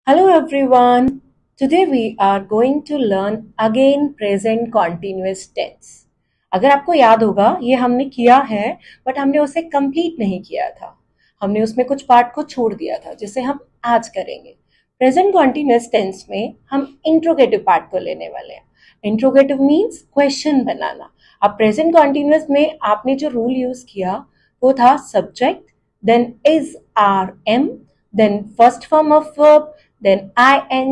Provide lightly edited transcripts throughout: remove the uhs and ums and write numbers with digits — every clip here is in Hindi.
Hello everyone. Today we are going to learn again present continuous tense. अगर आपको याद होगा ये हमने किया है बट हमने उसे कंप्लीट नहीं किया था. हमने उसमें कुछ पार्ट को छोड़ दिया था जिसे हम आज करेंगे. प्रेजेंट कॉन्टिन्यूस टेंस में हम इंट्रोगेटिव पार्ट को लेने वाले हैं. इंट्रोगेटिव मीन्स क्वेश्चन बनाना. अब प्रेजेंट कॉन्टिन्यूस में आपने जो रूल यूज किया वो था subject, then is are am, then first form of verb, then ing,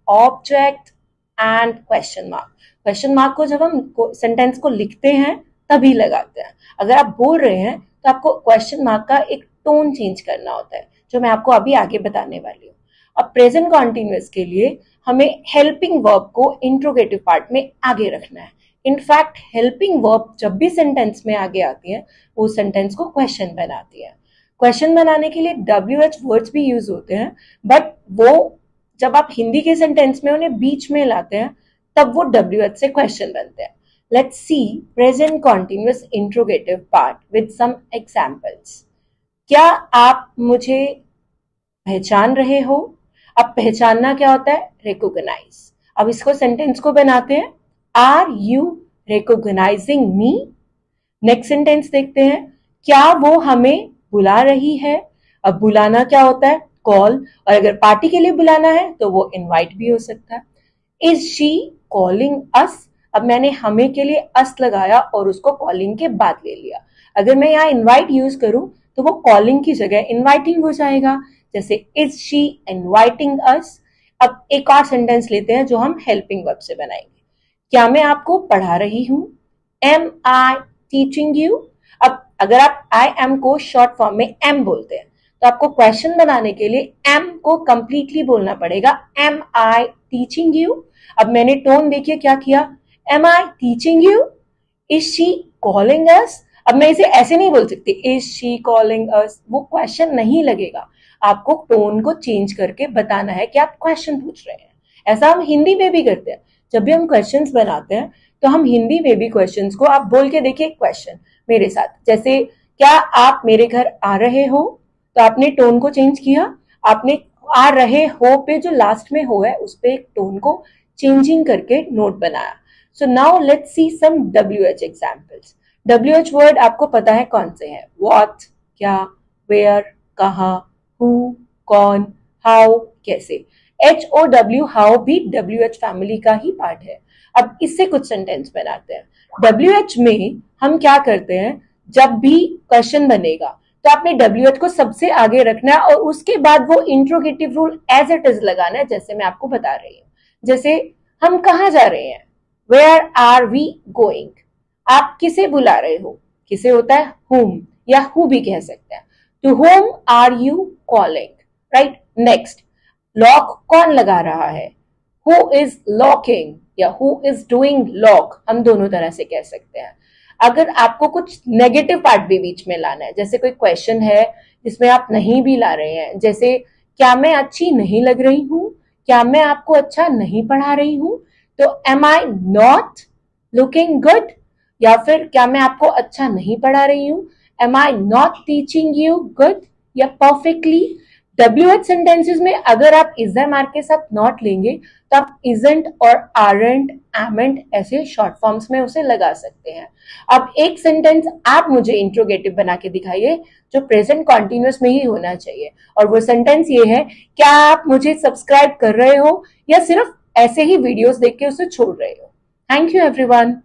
object and question mark. Question mark को जब हम सेंटेंस को लिखते हैं तभी लगाते हैं. अगर आप बोल रहे हैं तो आपको क्वेश्चन मार्क का एक टोन चेंज करना होता है जो मैं आपको अभी आगे बताने वाली हूँ. अब प्रेजेंट कॉन्टिन्यूअस के लिए हमें हेल्पिंग वर्ब को इंट्रोगेटिव पार्ट में आगे रखना है. इनफैक्ट हेल्पिंग वर्ब जब भी सेंटेंस में आगे आती है वो सेंटेंस को क्वेश्चन बनाती है. क्वेश्चन बनाने के लिए WH वर्ड्स भी यूज होते हैं बट वो जब आप हिंदी के सेंटेंस में उन्हें बीच में लाते हैं तब वो WH से क्वेश्चन बनते हैं. Let's see present continuous interrogative part with some examples. क्या आप मुझे पहचान रहे हो? अब पहचानना क्या होता है? रिकॉग्नाइज. अब इसको सेंटेंस को बनाते हैं. Are you recognizing me? Next sentence देखते हैं. क्या वो हमें बुला रही है? अब बुलाना क्या होता है? कॉल. और अगर पार्टी के लिए बुलाना है तो वो इनवाइट भी हो सकता है. Is she calling us? अब मैंने हमें के लिए अस लगाया और उसको कॉलिंग के बाद ले लिया. अगर मैं यहाँ इनवाइट यूज करूं तो वो कॉलिंग की जगह इनवाइटिंग हो जाएगा. जैसे इज शी इनवाइटिंग अस. अब एक और सेंटेंस लेते हैं जो हम हेल्पिंग वर्ब से बनाएंगे. क्या मैं आपको पढ़ा रही हूं? Am I teaching you? अब अगर आप आई एम को शॉर्ट फॉर्म में एम बोलते हैं तो आपको क्वेश्चन बनाने के लिए एम को कंप्लीटली बोलना पड़ेगा. Am I teaching you? अब मैंने टोन देखिए क्या किया. Am I teaching you? Is she calling us? अब मैं इसे ऐसे नहीं बोल सकती इज शी कॉलिंग अस, वो क्वेश्चन नहीं लगेगा. आपको टोन को चेंज करके बताना है कि आप क्वेश्चन पूछ रहे हैं. ऐसा हम हिंदी में भी करते हैं. जब भी हम क्वेश्चंस बनाते हैं तो हम हिंदी में भी क्वेश्चंस को आप बोल के देखिए क्वेश्चन मेरे साथ. जैसे क्या आप मेरे घर आ रहे हो? तो आपने टोन को चेंज किया. आपने आ रहे हो पे जो लास्ट में हो है उस पे एक टोन को चेंजिंग करके नोट बनाया. So now let's see some WH examples. WH word आपको पता है कौन से हैं. व्हाट, क्या, वेयर, कहाँ, हु, कौन, हाउ, कैसे. HOW हाउ भी WH फैमिली का ही पार्ट है. अब इससे कुछ सेंटेंस बनाते हैं. WH में हम क्या करते हैं, जब भी क्वेश्चन बनेगा तो आपने WH को सबसे आगे रखना है और उसके बाद वो interrogative rule as it is लगाना है जैसे मैं आपको बता रही हूँ. जैसे हम कहाँ जा रहे हैं? Where are we going? आप किसे बुला रहे हो? किसे होता है whom या who भी कह सकते हैं. To whom are you calling? Right. Next, lock कौन लगा रहा है? हु इज लॉकिंग या हु इज डूइंग लॉक, हम दोनों तरह से कह सकते हैं. अगर आपको कुछ नेगेटिव पार्ट भी बीच में लाना है, जैसे कोई क्वेश्चन है जिसमें आप नहीं भी ला रहे हैं, जैसे क्या मैं अच्छी नहीं लग रही हूं? क्या मैं आपको अच्छा नहीं पढ़ा रही हूं? तो am I not looking good? या फिर क्या मैं आपको अच्छा नहीं पढ़ा रही हूं? Am I not teaching you good या परफेक्टली? WH सेंटेंसेस में अगर आप इज मार्क के साथ नॉट लेंगे तो आप इजंट और आरंट, एमेंट ऐसे शॉर्ट फॉर्म्स में उसे लगा सकते हैं. अब एक सेंटेंस आप मुझे इंट्रोगेटिव बना के दिखाइए जो प्रेजेंट कॉन्टिन्यूअस में ही होना चाहिए. और वो सेंटेंस ये है, क्या आप मुझे सब्सक्राइब कर रहे हो या सिर्फ ऐसे ही वीडियोस देख के उसे छोड़ रहे हो? Thank you everyone.